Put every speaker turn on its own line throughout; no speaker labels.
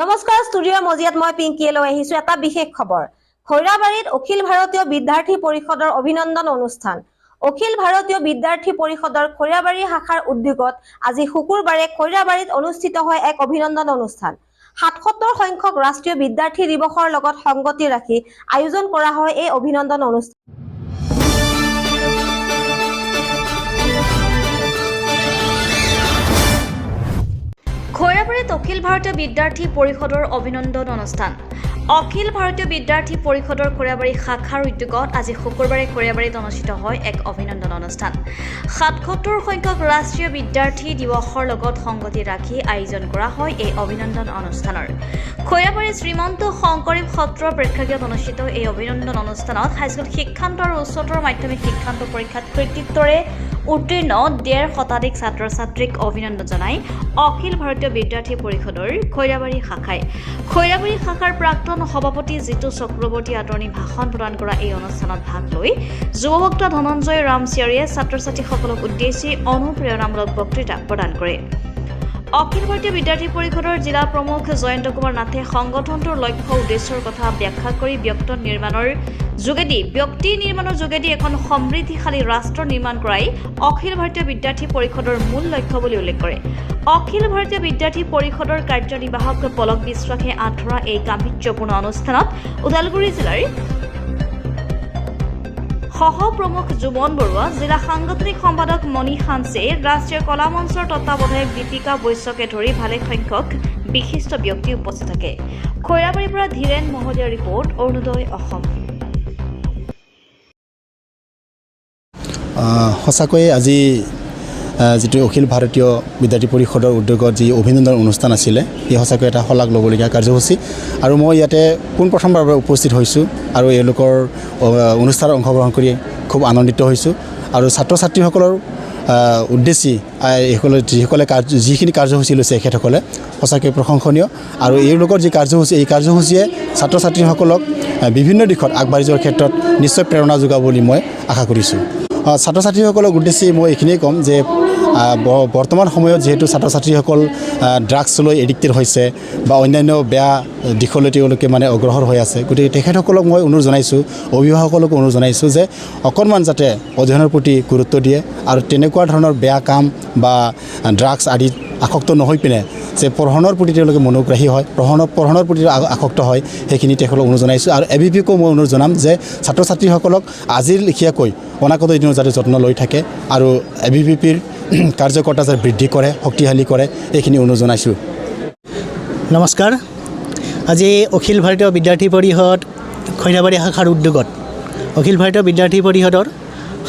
নমস্কাৰ ষ্টুডিঅ'ৰ মজিয়াত মই পিংকিয়ে লৈ আহিছো এটা বিশেষ খবৰ। খৈৰাবাৰীত অখিল ভাৰতীয় বিদ্যাৰ্থী পৰিষদৰ অভিনন্দন অনুষ্ঠান। অখিল ভাৰতীয় বিদ্যাৰ্থী পৰিষদৰ খৈৰাবাৰী শাখাৰ উদ্যোগত আজি শুকুৰবাৰে খৈৰাবাৰীত অনুষ্ঠিত হয় এক অভিনন্দন অনুষ্ঠান। ৭৭ সংখ্যক ৰাষ্ট্ৰীয় বিদ্যাৰ্থী দিৱসৰ লগত সংগতি ৰাখি আয়োজন কৰা হয় এই অভিনন্দন অনুষ্ঠান।
খৈৰাবাৰীত অখিল ভাৰতীয় বিদ্যাৰ্থী পৰিষদৰ অভিনন্দন অনুষ্ঠান। অখিল ভাৰতীয় বিদ্যাৰ্থী পৰিষদৰ খৈৰাবাৰী শাখাৰ উদ্যোগত আজি শুকুৰবাৰে খৈৰাবাৰীত অনুষ্ঠিত হয় এক অভিনন্দন অনুষ্ঠান। ৭৭ সংখ্যক ৰাষ্ট্ৰীয় বিদ্যাৰ্থী দিৱসৰ লগত সংগতি ৰাখি আয়োজন কৰা হয় এই অভিনন্দন অনুষ্ঠানৰ। খৈৰাবাৰী শ্ৰীমন্ত শংকৰদেৱ সত্ৰৰ প্ৰেক্ষাগৃহত অনুষ্ঠিত এই অভিনন্দন অনুষ্ঠানত হাইস্কুল শিক্ষান্ত আৰু উচ্চতৰ মাধ্যমিক শিক্ষান্ত পৰীক্ষাত কৃতিত্বৰে উত্তীৰ্ণ ১.৫ শতাধিক ছাত্ৰ ছাত্ৰীক অভিনন্দন জনাই অখিল ভাৰতীয় বিদ্যাৰ্থী পৰিষদৰ খৈৰাবাৰী শাখাই। খৈৰাবাৰী শাখাৰ প্ৰাক্তন সভাপতি জিতু চক্ৰৱৰ্তী আদৰণি ভাষণ প্ৰদান কৰা এই অনুষ্ঠানত ভাগ লৈ যুৱবক্তা ধনঞ্জয় ৰামচিয়াৰীয়ে ছাত্ৰ ছাত্ৰীসকলক উদ্দেশ্যি অনুপ্ৰেৰণামূলক বক্তৃতা প্ৰদান কৰে। অখিল ভাৰতীয় বিদ্যাৰ্থী পৰিষদৰ জিলা প্ৰমুখ জয়ন্ত কুমাৰ নাথে সংগঠনটোৰ লক্ষ্য উদ্দেশ্যৰ কথা ব্যাখ্যা কৰি ব্যক্তি নিৰ্মাণৰ যোগেদি এখন সমৃদ্ধিশালী ৰাষ্ট্ৰ নিৰ্মাণ কৰাই অখিল ভাৰতীয় বিদ্যাৰ্থী পৰিষদৰ মূল লক্ষ্য বুলি উল্লেখ কৰে। অখিল ভাৰতীয় বিদ্যাৰ্থী পৰিষদৰ কাৰ্যনিৰ্বাহক পলক বিশ্বাসে আঁঠৰা এই গাম্ভীৰ্যপূৰ্ণ অনুষ্ঠানত ওদালগুৰি জিলাৰ সহ-প্ৰমুখ জুমন বৰুৱা, জিলা সাংগঠনিক সম্পাদক মণি সাঞ্চে, ৰাষ্ট্ৰীয় কলা মঞ্চৰ তত্ত্বাৱধায়ক দীপিকা বৈশ্যকে ধৰি ভালে সংখ্যক বিশিষ্ট ব্যক্তি উপস্থিত থাকে। খৈৰাবাৰীৰ পৰা ধীৰেন মহলীয়া ৰিপৰ্ট, অৰুণোদয় অসম।
সঁচাকৈয়ে আজি যিটো অখিল ভাৰতীয় বিদ্যাৰ্থী পৰিষদৰ উদ্যোগত যি অভিনন্দন অনুষ্ঠান আছিলে এই সঁচাকৈ এটা শলাগ ল'বলগীয়া কাৰ্যসূচী আৰু মই ইয়াতে পোনপ্ৰথমবাৰৰ বাবে উপস্থিত হৈছোঁ আৰু এওঁলোকৰ অনুষ্ঠানত অংশগ্ৰহণ কৰি খুব আনন্দিত হৈছোঁ আৰু ছাত্ৰ ছাত্ৰীসকলৰ উদ্দেশ্যি যিসকলে যিখিনি কাৰ্যসূচী লৈছে এখেতসকলে সঁচাকৈ প্ৰশংসনীয় আৰু এওঁলোকৰ যি কাৰ্যসূচী এই কাৰ্যসূচীয়ে ছাত্ৰ ছাত্ৰীসকলক বিভিন্ন দিশত আগবাঢ়ি যোৱাৰ ক্ষেত্ৰত নিশ্চয় প্ৰেৰণা যোগাব বুলি মই আশা কৰিছোঁ। ছাত্ৰ ছাত্ৰীসকলক উদ্দেশ্যি মই এইখিনিয়ে ক'ম যে বৰ্তমান সময়ত যিহেতু ছাত্ৰ ছাত্ৰীসকল ড্ৰাগছ লৈ এডিক্টেড হৈছে বা অন্যান্য বেয়া দিশলৈ তেওঁলোকে অগ্ৰসৰ হৈ আছে, গতিকে তেখেতসকলক মই অনুৰোধ জনাইছোঁ, অভিভাৱকসকলক অনুৰোধ জনাইছোঁ যে অকণমান যাতে অধ্যয়নৰ প্ৰতি গুৰুত্ব দিয়ে আৰু তেনেকুৱা ধৰণৰ বেয়া কাম বা ড্ৰাগছ আদিত আসক্ত নহয় পিনে যে পঢ়নৰ প্ৰতি তেওঁলোকে মনোগ্ৰাহী হয়, পঢ়নৰ প্ৰতি আসক্ত হয়, সেইখিনি তেখেতক অনুৰোধ জনাইছোঁ। আৰু ABPকো মই অনুৰোধ জনাম যে ছাত্ৰ ছাত্ৰীসকলক আজিৰ লেখীয়াকৈ অনাগত দিনত যাতে যত্ন লৈ থাকে আৰু ABPৰ কাৰ্যকৰ্তা যাতে বৃদ্ধি কৰে, শক্তিশালী কৰে, এইখিনি অনুৰোধ জনাইছোঁ।
নমস্কাৰ। আজি অখিল ভাৰতীয় বিদ্যাৰ্থী পৰিষদ খৈৰাবাৰী শাখাৰ উদ্যোগত অখিল ভাৰতীয় বিদ্যাৰ্থী পৰিষদৰ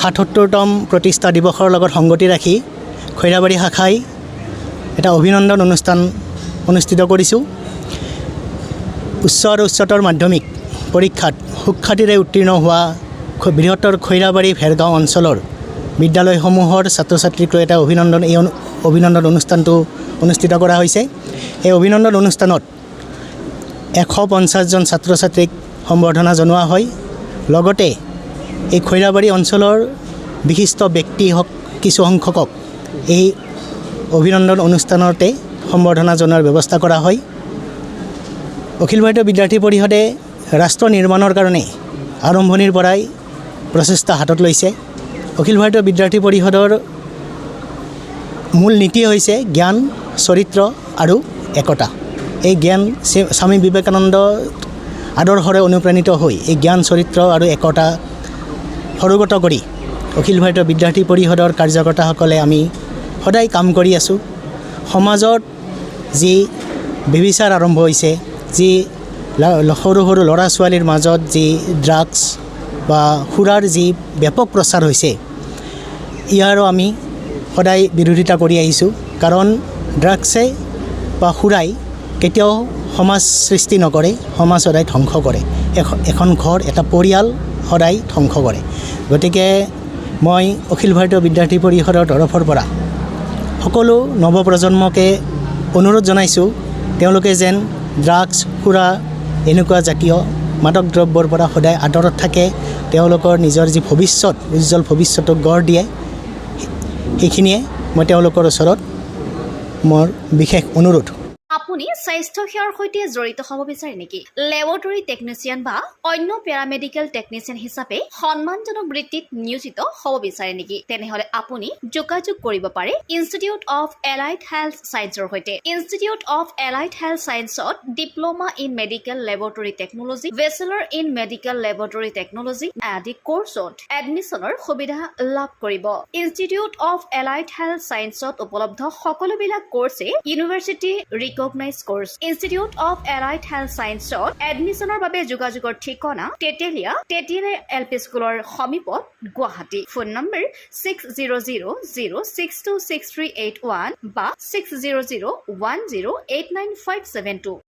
৭৭তম প্ৰতিষ্ঠা দিৱসৰ লগত সংগতি ৰাখি খৈৰাবাৰী শাখাই এটা অভিনন্দন অনুষ্ঠান অনুষ্ঠিত কৰিছোঁ। উচ্চ আৰু উচ্চতৰ মাধ্যমিক পৰীক্ষাত সুখ্যাতিৰে উত্তীৰ্ণ হোৱা বৃহত্তৰ খৈৰাবাৰী ভেৰগাঁও অঞ্চলৰ বিদ্যালয়সমূহৰ ছাত্ৰ ছাত্ৰীক লৈ এটা অভিনন্দন অনুষ্ঠানটো অনুষ্ঠিত কৰা হৈছে। এই অভিনন্দন অনুষ্ঠানত ১৫০জন ছাত্ৰ ছাত্ৰীক সম্বৰ্ধনা জনোৱা হয়। লগতে এই খৈৰাবাৰী অঞ্চলৰ বিশিষ্ট ব্যক্তি কিছু সংখ্যকক এই অভিনন্দন অনুষ্ঠানতে সম্বৰ্ধনা জনোৱাৰ ব্যৱস্থা কৰা হয়। অখিল ভাৰতীয় বিদ্যাৰ্থী পৰিষদে ৰাষ্ট্ৰ নিৰ্মাণৰ কাৰণে আৰম্ভণিৰ পৰাই প্ৰচেষ্টা হাতত লৈছে। অখিল ভাৰতীয় বিদ্যাৰ্থী পৰিষদৰ মূল নীতি হৈছে জ্ঞান, চৰিত্ৰ আৰু একতা। এই জ্ঞান স্বামী বিবেকানন্দ আদৰ্শৰে অনুপ্ৰাণিত হৈ এই জ্ঞান, চৰিত্ৰ আৰু একতা সৰুগত কৰি অখিল ভাৰতীয় বিদ্যাৰ্থী পৰিষদৰ কাৰ্যকৰ্তাসকলে আমি সদায় কাম কৰি আছোঁ। সমাজত যি ব্যভিচাৰ আৰম্ভ হৈছে, যি সৰু সৰু ল'ৰা ছোৱালীৰ মাজত যি ড্ৰাগছ বা সুৰাৰ যি ব্যাপক প্ৰচাৰ হৈছে, ইয়াৰো আমি সদায় বিৰোধিতা কৰি আহিছোঁ। কাৰণ ড্ৰাগছে বা সুৰাই কেতিয়াও সমাজ সৃষ্টি নকৰে, সমাজ সদায় ধ্বংস কৰে। এখন ঘৰ, এটা পৰিয়াল সদায় ধ্বংস কৰে। গতিকে মই অখিল ভাৰতীয় বিদ্যাৰ্থী পৰিষদৰ তৰফৰ পৰা সকলো নৱপ্ৰজন্মকে অনুৰোধ জনাইছোঁ, তেওঁলোকে যেন ড্ৰাগছ, সুৰা এনেকুৱা জাতীয় মাদক দ্ৰব্যৰ পৰা সদায় আঁতৰত থাকে, তেওঁলোকৰ নিজৰ যি ভৱিষ্যত, উজ্জ্বল ভৱিষ্যতক গঢ় দিয়ে। সেইখিনিয়ে মই তেওঁলোকৰ ওচৰত মোৰ বিশেষ অনুৰোধ।
আপুনি স্বাস্থ্য সেৱাৰ সৈতে জড়িত হ'ব বিচাৰে নেকি? লেবৰেটৰী টেকনিচিয়ান বা অন্য পেৰামেডিকেল টেকনিচিয়ান হিচাপে সন্মানজনক বৃত্তিত নিয়োজিত হ'ব বিচাৰে নেকি? তেনেহ'লে আপুনি যোগাযোগ কৰিব পাৰে ইনষ্টিটিউট অফ এলাইড হেল্থ ছায়েন্সৰ সৈতে। ইনষ্টিটিউট অফ এলাইড হেল্থ ছায়েন্সত diploma in medical laboratory technology, bachelor in medical laboratory technology আদি কোৰ্চত এডমিশ্যনৰ সুবিধা লাভ কৰিব। ইনষ্টিটিউট অফ এলাইড হেল্থ ছায়েন্সত উপলব্ধ সকলোবিলাক কোৰ্ছে university recognise course. Institute of allied health ছায়েন্সত এডমিশ্যনৰ বাবে যোগাযোগৰ ঠিকনা তেতেলিয়া LP স্কুলৰ সমীপত গুৱাহাটী। ফোন নম্বৰ 600006263881 বা 6001089572।